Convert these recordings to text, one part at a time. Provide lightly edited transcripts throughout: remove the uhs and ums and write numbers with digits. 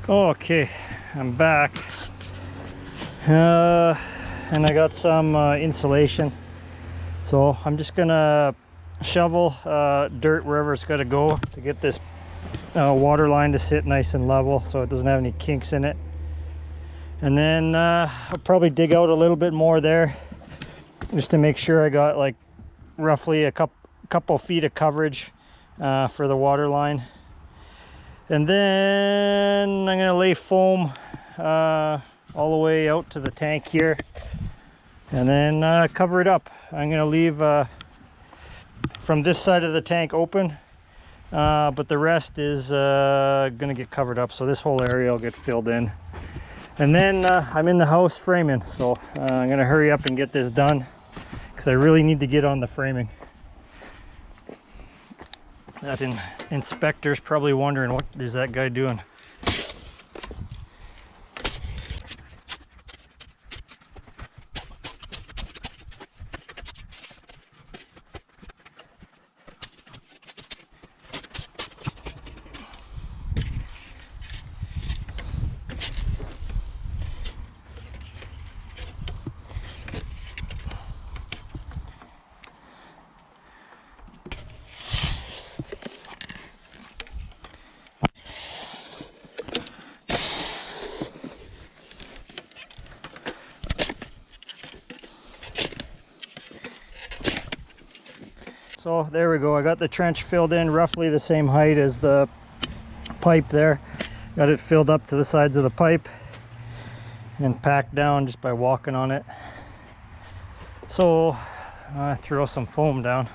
Okay, I'm back, and I got some insulation, so I'm just gonna shovel dirt wherever it's got to go to get this water line to sit nice and level so it doesn't have any kinks in it. And then I'll probably dig out a little bit more there just to make sure I got like roughly a couple feet of coverage for the water line. And then I'm going to lay foam all the way out to the tank here, and then cover it up. I'm going to leave from this side of the tank open, but the rest is going to get covered up, so this whole area will get filled in. And then I'm in the house framing, so I'm going to hurry up and get this done because I really need to get on the framing. That inspector's probably wondering, what is that guy doing? So there we go, I got the trench filled in roughly the same height as the pipe there. Got it filled up to the sides of the pipe and packed down just by walking on it. So I throw some foam down.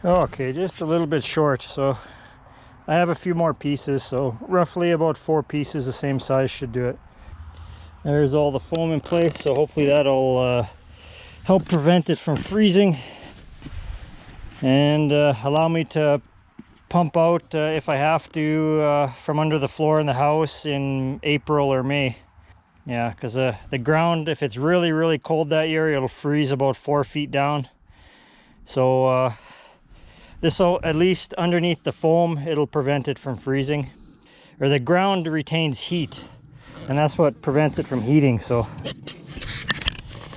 Okay, just a little bit short, so I have a few more pieces, so roughly about 4 pieces the same size should do it. There's all the foam in place, so hopefully that'll help prevent this from freezing and allow me to pump out if I have to from under the floor in the house in April or May. Yeah, because the ground, if it's really cold that year, it'll freeze about 4 feet down. So this will, at least underneath the foam, it'll prevent it from freezing. Or the ground retains heat, and that's what prevents it from heating. So,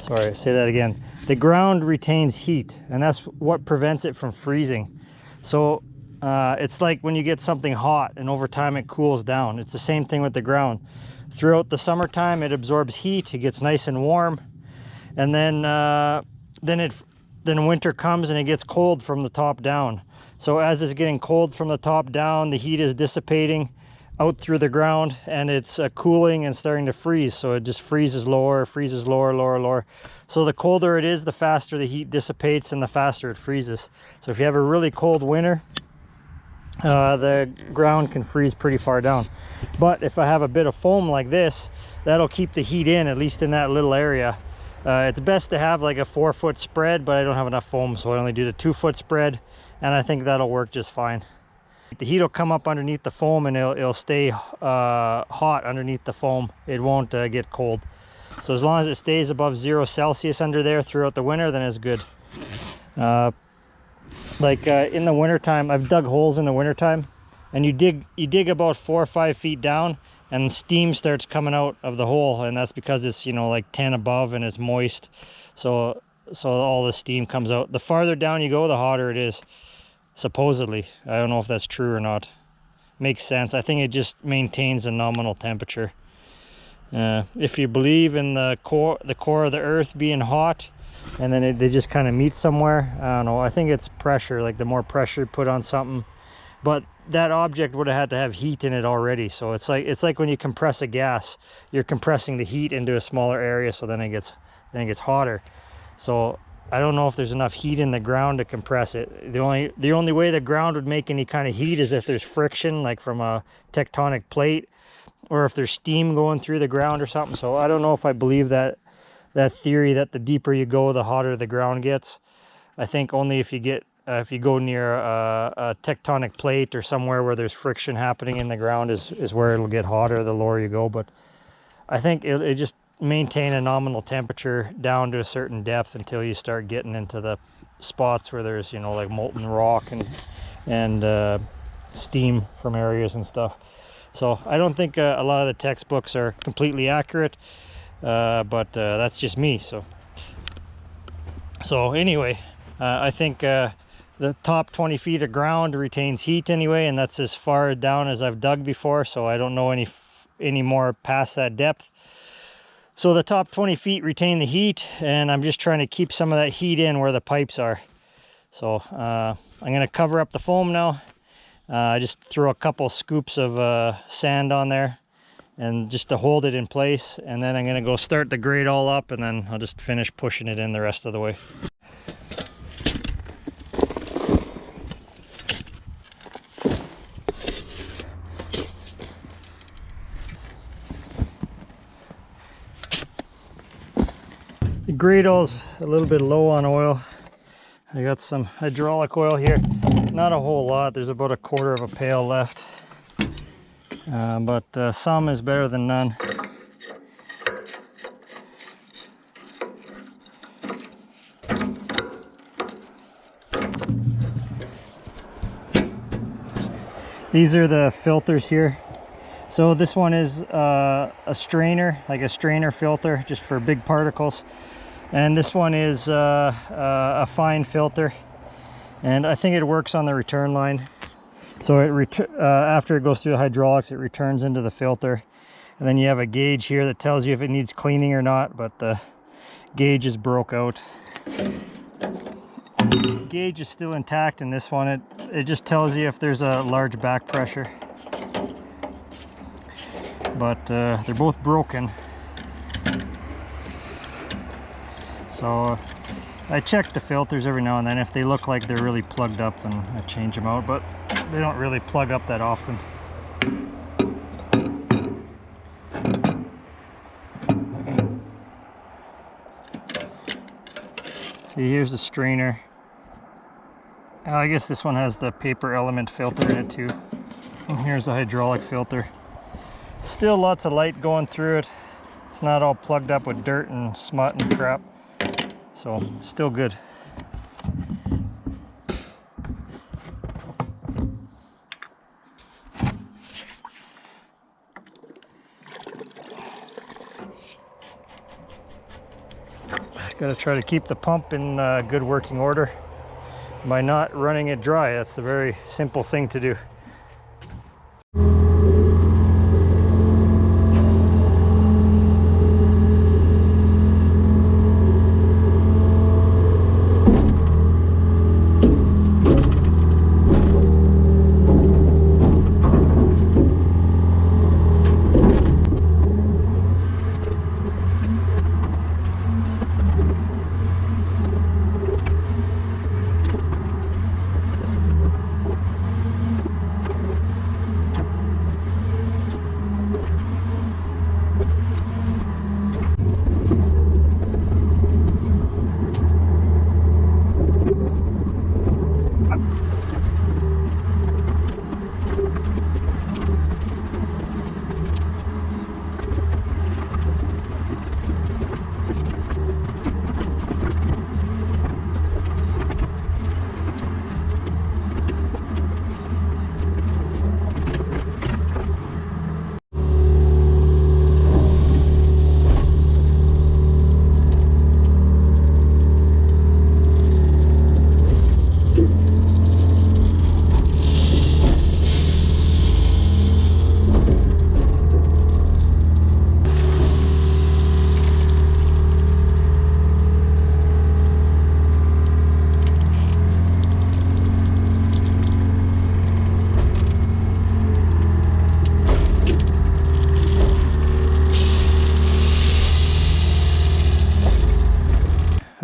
sorry, say that again. The ground retains heat, and that's what prevents it from freezing. So it's like when you get something hot and over time it cools down. It's the same thing with the ground. Throughout the summertime, it absorbs heat, it gets nice and warm, and then winter comes and it gets cold from the top down. So as it's getting cold from the top down, the heat is dissipating out through the ground, and it's cooling and starting to freeze. So it just freezes lower, lower. So the colder it is, the faster the heat dissipates and the faster it freezes. So if you have a really cold winter, the ground can freeze pretty far down. But if I have a bit of foam like this, that'll keep the heat in, at least in that little area. It's best to have like a 4-foot spread, but I don't have enough foam, so I only do the 2-foot spread, and I think that'll work just fine. The heat will come up underneath the foam, and it'll stay hot underneath the foam. It won't get cold. So as long as it stays above 0 Celsius under there throughout the winter, then it's good. In the wintertime, I've dug holes in the wintertime, and you dig about 4 or 5 feet down, and steam starts coming out of the hole, and that's because it's, you know, like 10 above and it's moist, so all the steam comes out. The farther down you go, the hotter it is, supposedly. I don't know if that's true or not. Makes sense. I think it just maintains a nominal temperature. If you believe in the core of the earth being hot, and then they just kind of meet somewhere, I don't know, I think it's pressure. Like the more pressure you put on something, but that object would have had to have heat in it already. So it's like when you compress a gas, you're compressing the heat into a smaller area, so then it gets hotter. So I don't know if there's enough heat in the ground to compress it. The only way the ground would make any kind of heat is if there's friction, like from a tectonic plate, or if there's steam going through the ground or something. So I don't know if I believe that theory that the deeper you go, the hotter the ground gets. I think only if you go near a tectonic plate or somewhere where there's friction happening in the ground is where it'll get hotter the lower you go. But I think it just maintain a nominal temperature down to a certain depth until you start getting into the spots where there's, you know, like molten rock and steam from areas and stuff. So I don't think a lot of the textbooks are completely accurate, but that's just me. So anyway, I think the top 20 feet of ground retains heat anyway, and that's as far down as I've dug before, so I don't know any more past that depth. So the top 20 feet retain the heat, and I'm just trying to keep some of that heat in where the pipes are. So I'm going to cover up the foam now. I just throw a couple scoops of sand on there, and just to hold it in place, and then I'm going to go start the grate all up, and then I'll just finish pushing it in the rest of the way. The Gradle's a little bit low on oil. I got some hydraulic oil here. Not a whole lot. There's about a quarter of a pail left. But some is better than none. These are the filters here. So this one is a strainer, like a strainer filter, just for big particles. And this one is a fine filter, and I think it works on the return line. So after it goes through the hydraulics, it returns into the filter, and then you have a gauge here that tells you if it needs cleaning or not, but the gauge is broke out. The gauge is still intact in this one. It just tells you if there's a large back pressure, but they're both broken. So I check the filters every now and then. If they look like they're really plugged up, then I change them out, but they don't really plug up that often. See, here's the strainer. I guess this one has the paper element filter in it too. And here's the hydraulic filter. Still lots of light going through it. It's not all plugged up with dirt and smut and crap. So, still good. Got to try to keep the pump in good working order by not running it dry. That's a very simple thing to do.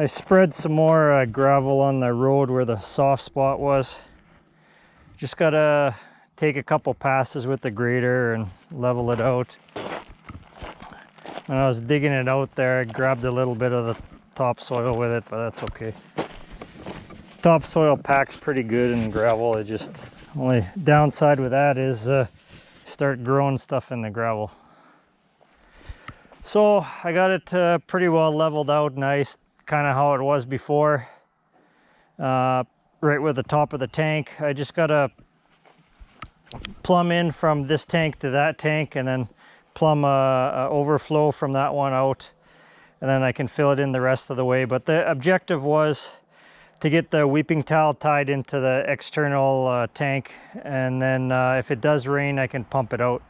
I spread some more gravel on the road where the soft spot was. Just gotta take a couple passes with the grader and level it out. When I was digging it out there, I grabbed a little bit of the topsoil with it, but that's okay. Topsoil packs pretty good in gravel. It just, only downside with that is start growing stuff in the gravel. So I got it pretty well leveled out, nice, kind of how it was before. Right with the top of the tank. I just gotta plumb in from this tank to that tank, and then plumb a overflow from that one out, and then I can fill it in the rest of the way. But the objective was to get the weeping towel tied into the external tank, and then if it does rain, I can pump it out.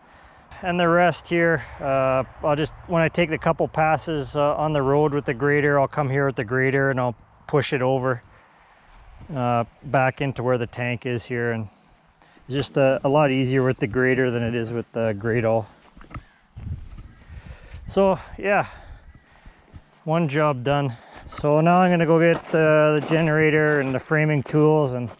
And the rest here, I'll just, when I take the couple passes on the road with the grader, I'll come here with the grader and I'll push it over back into where the tank is here. And it's just a lot easier with the grader than it is with the grade all. So yeah, one job done. So now I'm gonna go get the generator and the framing tools and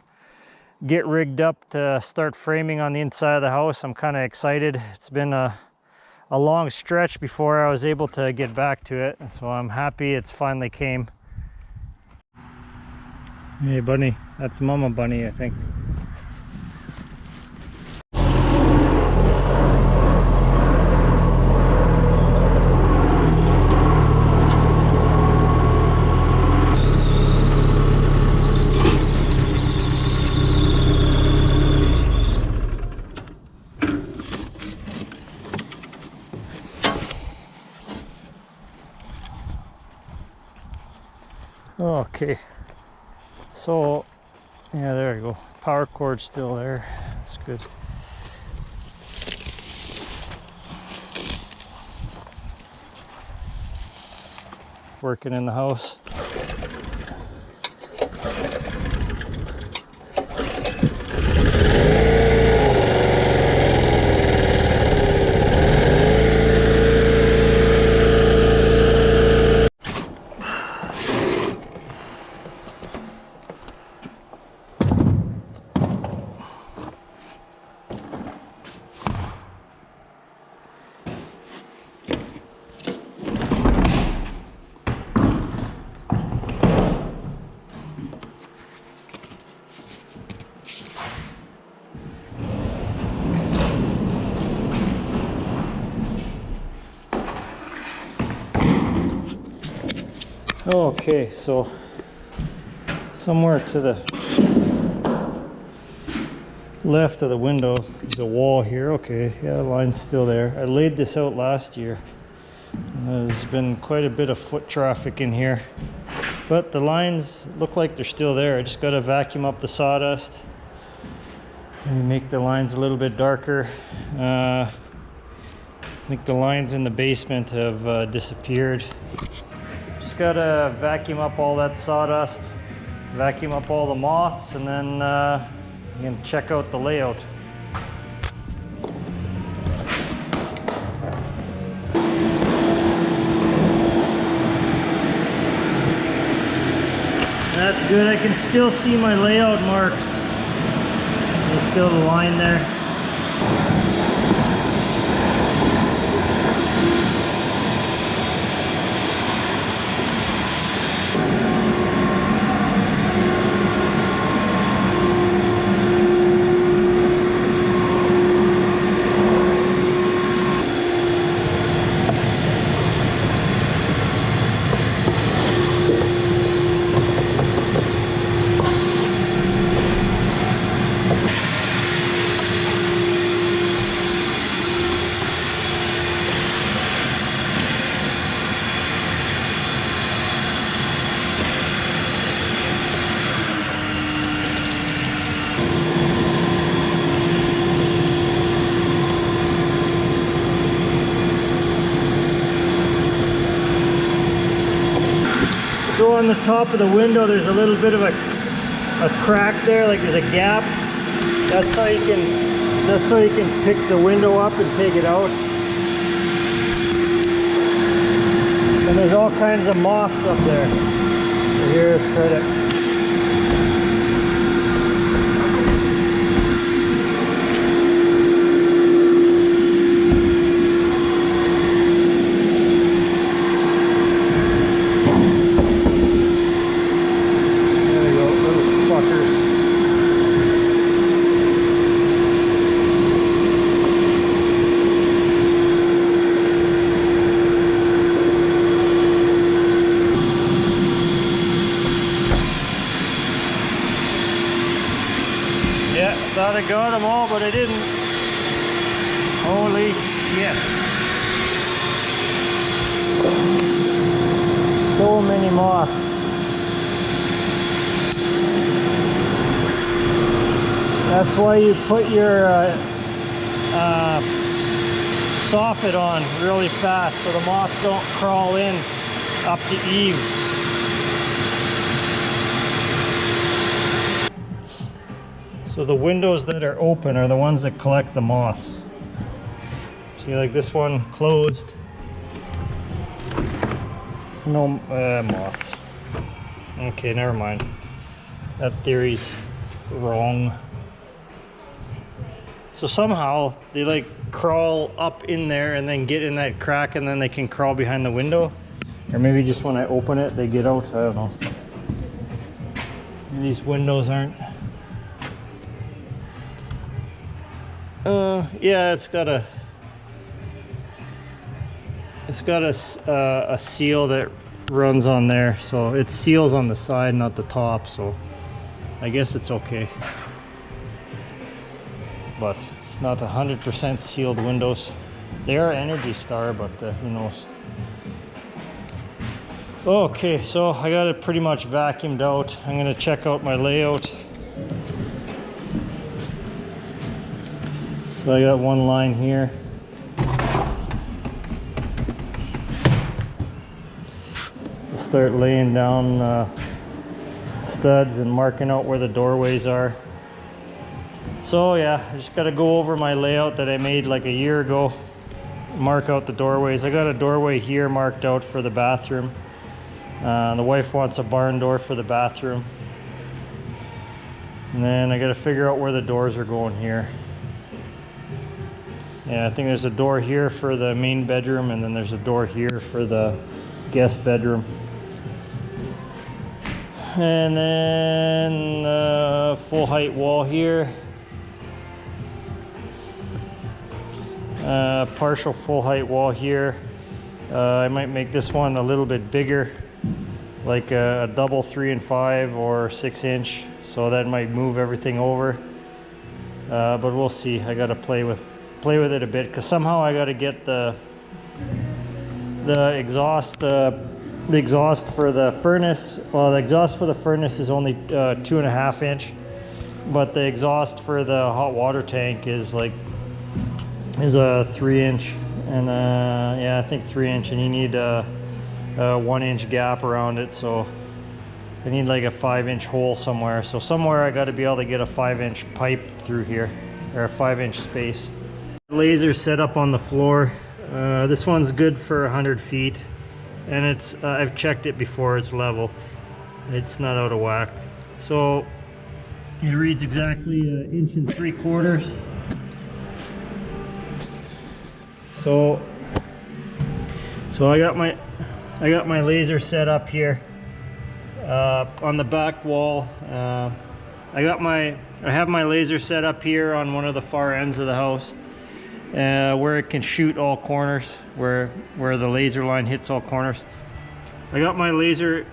get rigged up to start framing on the inside of the house. I'm kind of excited. It's been a long stretch before I was able to get back to it, so I'm happy it's finally came. Hey bunny, that's Mama Bunny, I think. Okay, so yeah, there you go. Power cord's still there. That's good. Working in the house. Okay, so somewhere to the left of the window is a wall here. Okay, yeah, the line's still there. I laid this out last year. There's been quite a bit of foot traffic in here, but the lines look like they're still there. I just got to vacuum up the sawdust and make the lines a little bit darker. I think the lines in the basement have disappeared. Just gotta vacuum up all that sawdust, vacuum up all the moths, and then you can check out the layout. That's good. I can still see my layout marks. There's still the line there. So on the top of the window there's a little bit of a crack there, like there's a gap. That's how you can pick the window up and take it out. And there's all kinds of moths up there. Here's credit. There we go, little fucker. Yeah, thought I got them all, but I didn't. Holy shit. So many moths. That's why you put your soffit on really fast so the moths don't crawl in up to Eve. So the windows that are open are the ones that collect the moths. See, like this one closed. No moths. Okay, never mind. That theory's wrong. So somehow they like crawl up in there and then get in that crack and then they can crawl behind the window. Or maybe just when I open it they get out, I don't know. And these windows aren't. Yeah, it's got a seal that runs on there, so it seals on the side, not the top, so I guess it's okay. But it's not 100% sealed windows. They are Energy Star, but who knows. Okay, so I got it pretty much vacuumed out. I'm gonna check out my layout. So I got one line here. I'll start laying down studs and marking out where the doorways are. So yeah, I just got to go over my layout that I made like a year ago. Mark out the doorways. I got a doorway here marked out for the bathroom. The wife wants a barn door for the bathroom. And then I got to figure out where the doors are going here. Yeah, I think there's a door here for the main bedroom, and then there's a door here for the guest bedroom. And then full height wall here. Partial full height wall here. I might make this one a little bit bigger, like a double 3 and 5 or 6 inch. So that might move everything over. But we'll see. I got to play with it a bit, because somehow I got to get the exhaust for the furnace. Well, the exhaust for the furnace is only 2.5 inch, but the exhaust for the hot water tank is a 3 inch, and yeah, I think 3 inch, and you need a 1 inch gap around it, so I need like a 5 inch hole somewhere. So somewhere I got to be able to get a 5 inch pipe through here, or a 5 inch space. Laser set up on the floor. This one's good for 100 feet, and it's I've checked it before, it's level, it's not out of whack. So it reads exactly 1 3/4 inches. So I got my laser set up here on the back wall. I have my laser set up here on one of the far ends of the house, where it can shoot all corners, where the laser line hits all corners. I have my laser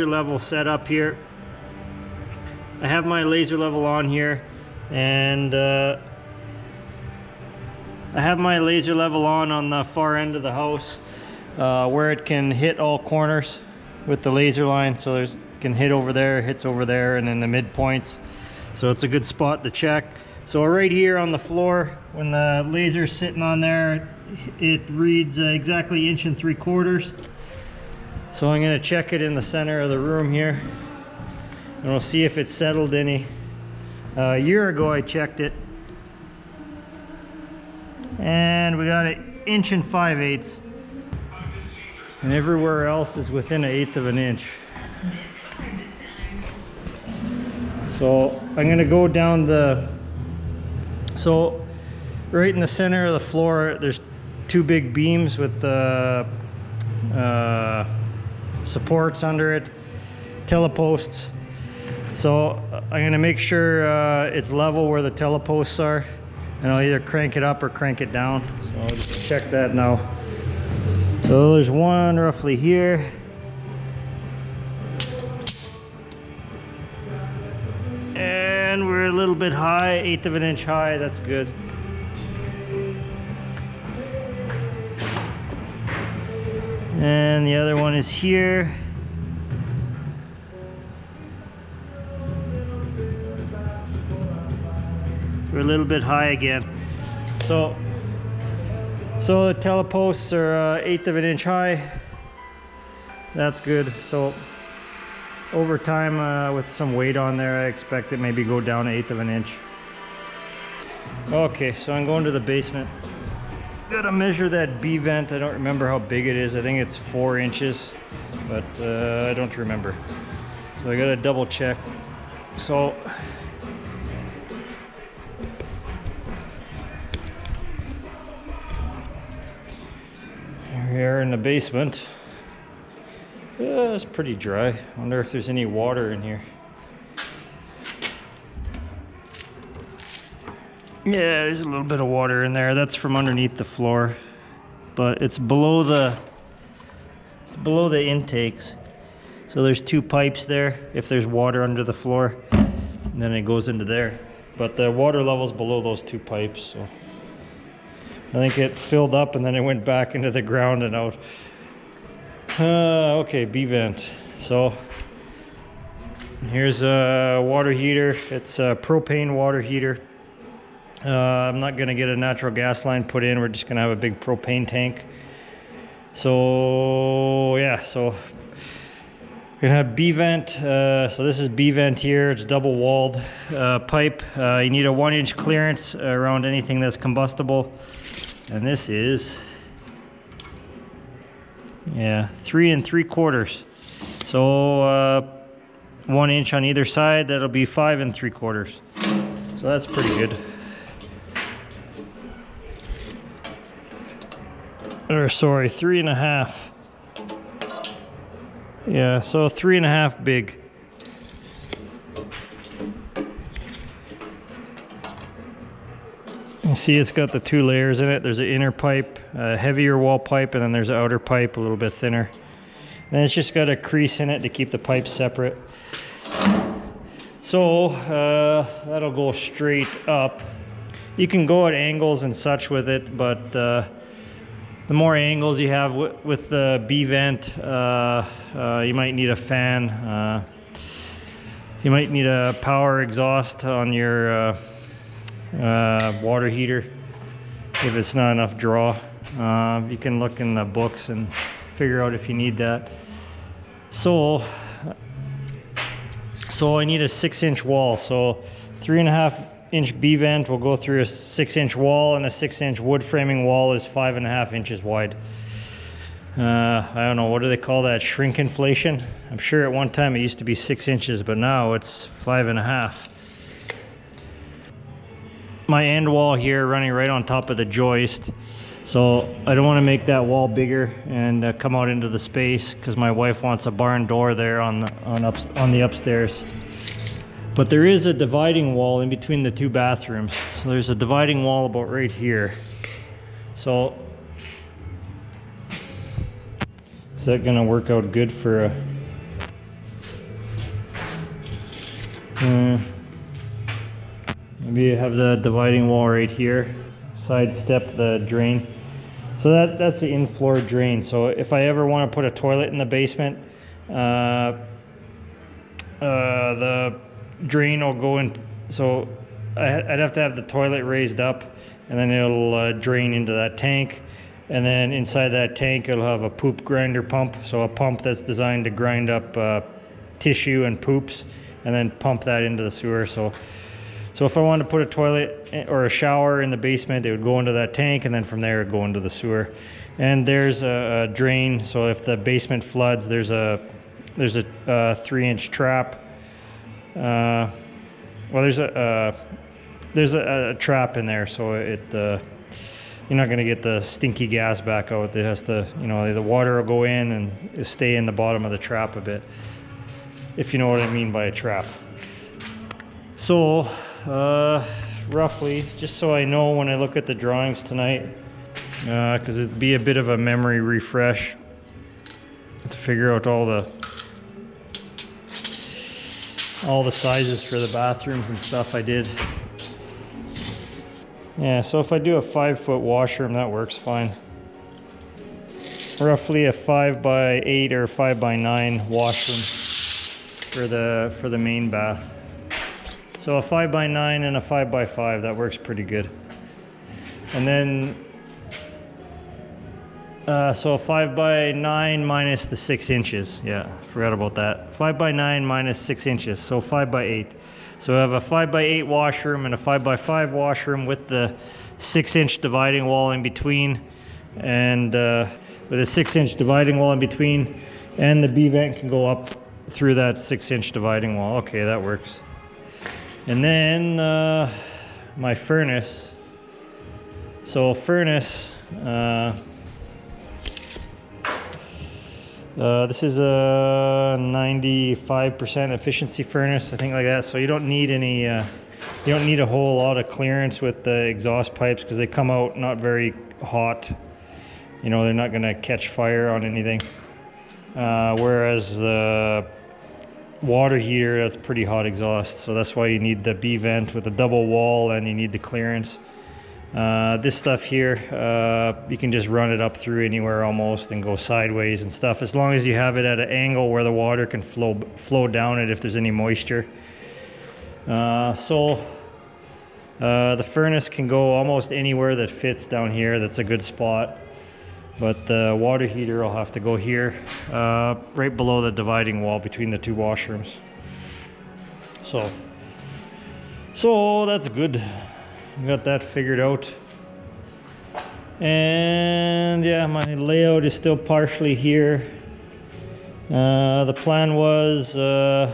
level set up here. I have my laser level on here, and I have my laser level on the far end of the house, where it can hit all corners with the laser line. So it can hit over there, hits over there, and in the midpoints. So it's a good spot to check. So right here on the floor, when the laser's sitting on there, it reads exactly 1 3/4 inches. So I'm going to check it in the center of the room here, and we'll see if it's settled any. A year ago I checked it, and we got it 1 5/8 inches. And everywhere else is within 1/8 of an inch. So I'm gonna go down so right in the center of the floor, there's 2 big beams with the supports under it, teleposts. So I'm gonna make sure it's level where the teleposts are, and I'll either crank it up or crank it down. So I'll just check that now. So there's one roughly here. And we're a little bit high, 1/8 of an inch high, that's good. And the other one is here. We're a little bit high again. So the teleposts are 1/8 of an inch high. That's good. So over time, with some weight on there, I expect it maybe go down 1/8 of an inch. Okay, so I'm going to the basement. Gotta measure that B vent. I don't remember how big it is. I think it's 4 inches, but I don't remember. So I gotta double check. So here we are in the basement. It's pretty dry. I wonder if there's any water in here. Yeah, there's a little bit of water in there. That's from underneath the floor, but it's below the intakes. So there's 2 pipes there. If there's water under the floor, and then it goes into there. But the water level's below those 2 pipes. So I think it filled up and then it went back into the ground and out. Okay, B vent. So here's a water heater. It's a propane water heater. I'm not gonna get a natural gas line put in. We're just gonna have a big propane tank. So yeah, so we're gonna have B vent. So this is B vent here. It's double walled pipe. You need a 1-inch clearance around anything that's combustible. And this is, yeah, 3 3/4. So 1 inch on either side. That'll be 5 3/4. So that's pretty good. Or sorry, 3 1/2. Yeah, so 3 1/2 big. You see it's got the 2 layers in it. There's an inner pipe, a heavier wall pipe, and then there's an outer pipe, a little bit thinner. And it's just got a crease in it to keep the pipes separate. So that'll go straight up. You can go at angles and such with it, but the more angles you have with the B vent, you might need a fan. You might need a power exhaust on your water heater if it's not enough draw. You can look in the books and figure out if you need that. So I need a 6-inch wall. So 3 1/2-inch B vent will go through a 6-inch wall, and a 6-inch wood framing wall is 5 1/2 inches wide. I don't know, what do they call that? Shrink inflation? I'm sure at one time it used to be 6 inches, but now it's 5 1/2. My end wall here running right on top of the joist. So I don't want to make that wall bigger and come out into the space, because my wife wants a barn door there on the upstairs. But there is a dividing wall in between the 2 bathrooms. So there's a dividing wall about right here. So is that gonna work out good for a maybe you have the dividing wall right here, sidestep the drain. So that's the in-floor drain. So if I ever want to put a toilet in the basement, the drain will go in. So I'd have to have the toilet raised up, and then it'll drain into that tank. And then inside that tank, it'll have a poop grinder pump. So a pump that's designed to grind up tissue and poops, and then pump that into the sewer. So So if I wanted to put a toilet or a shower in the basement, it would go into that tank, and then from there it would go into the sewer. And there's a drain, so if the basement floods, there's a 3-inch trap. Well, there's a trap in there, so you're not going to get the stinky gas back out. It has to, the water will go in and stay in the bottom of the trap a bit, if you know what I mean by a trap. So roughly, just so I know when I look at the drawings tonight, because it'd be a bit of a memory refresh to figure out all the sizes for the bathrooms and stuff I did. Yeah, so if I do a 5-foot washroom, that works fine. Roughly a 5x8 or 5x9 washroom for the main bath. So a 5x9 and a 5x5, that works pretty good. And then, so a 5x9 minus the 6 inches. Yeah, forgot about that. 5x9 minus 6 inches, so 5x8. So I have a 5x8 washroom and a 5x5 washroom with the 6-inch dividing wall in between, and with a 6-inch dividing wall in between, and the B vent can go up through that 6-inch dividing wall. Okay, that works. And then my furnace. So furnace, this is a 95% efficiency furnace, I think, like that. So you don't need any, you don't need a whole lot of clearance with the exhaust pipes, because they come out not very hot. They're not going to catch fire on anything. Whereas the water heater, that's pretty hot exhaust. So that's why you need the B vent with a double wall, and you need the clearance. This stuff here, you can just run it up through anywhere almost and go sideways and stuff, as long as you have it at an angle where the water can flow down it if there's any moisture. So the furnace can go almost anywhere that fits down here. That's a good spot. But the water heater will have to go here, right below the dividing wall between the two washrooms. So that's good. Got that figured out. And yeah, my layout is still partially here. The plan was, so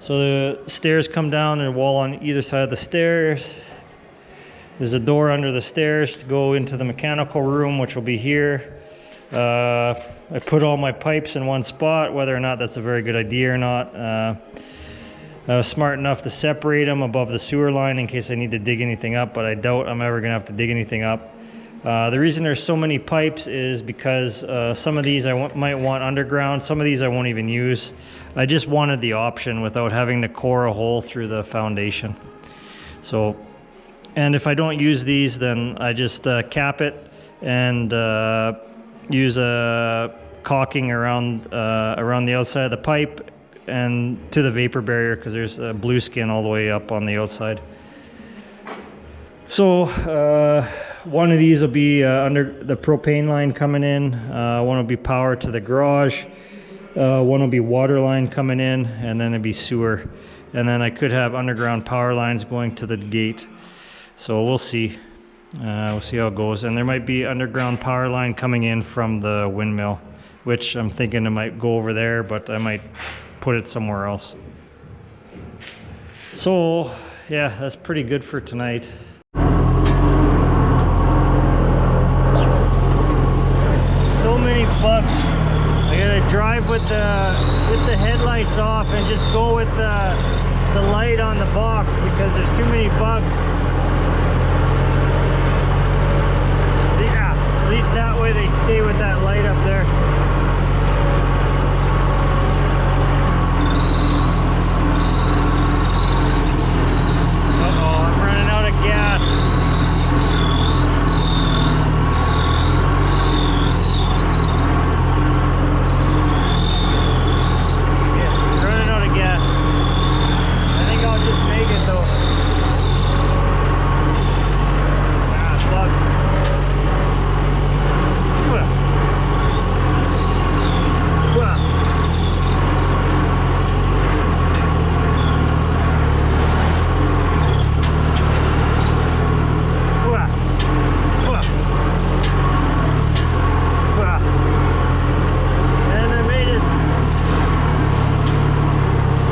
the stairs come down and a wall on either side of the stairs. There's a door under the stairs to go into the mechanical room, which will be here. I put all my pipes in one spot. Whether or not that's a very good idea or not, I was smart enough to separate them above the sewer line in case I need to dig anything up, but I doubt I'm ever going to have to dig anything up. The reason there's so many pipes is because some of these I might want underground, some of these I won't even use. I just wanted the option without having to core a hole through the foundation. So, and if I don't use these, then I just cap it and use a caulking around the outside of the pipe and to the vapor barrier, because there's a blue skin all the way up on the outside. So one of these will be under the propane line coming in, one will be power to the garage, one will be water line coming in, and then it'll be sewer. And then I could have underground power lines going to the gate. So we'll see. We'll see how it goes. And there might be underground power line coming in from the windmill, which I'm thinking it might go over there, but I might put it somewhere else. So yeah, that's pretty good for tonight. So many bugs. I gotta drive with the headlights off and just go with the light on the box, because there's too many bugs.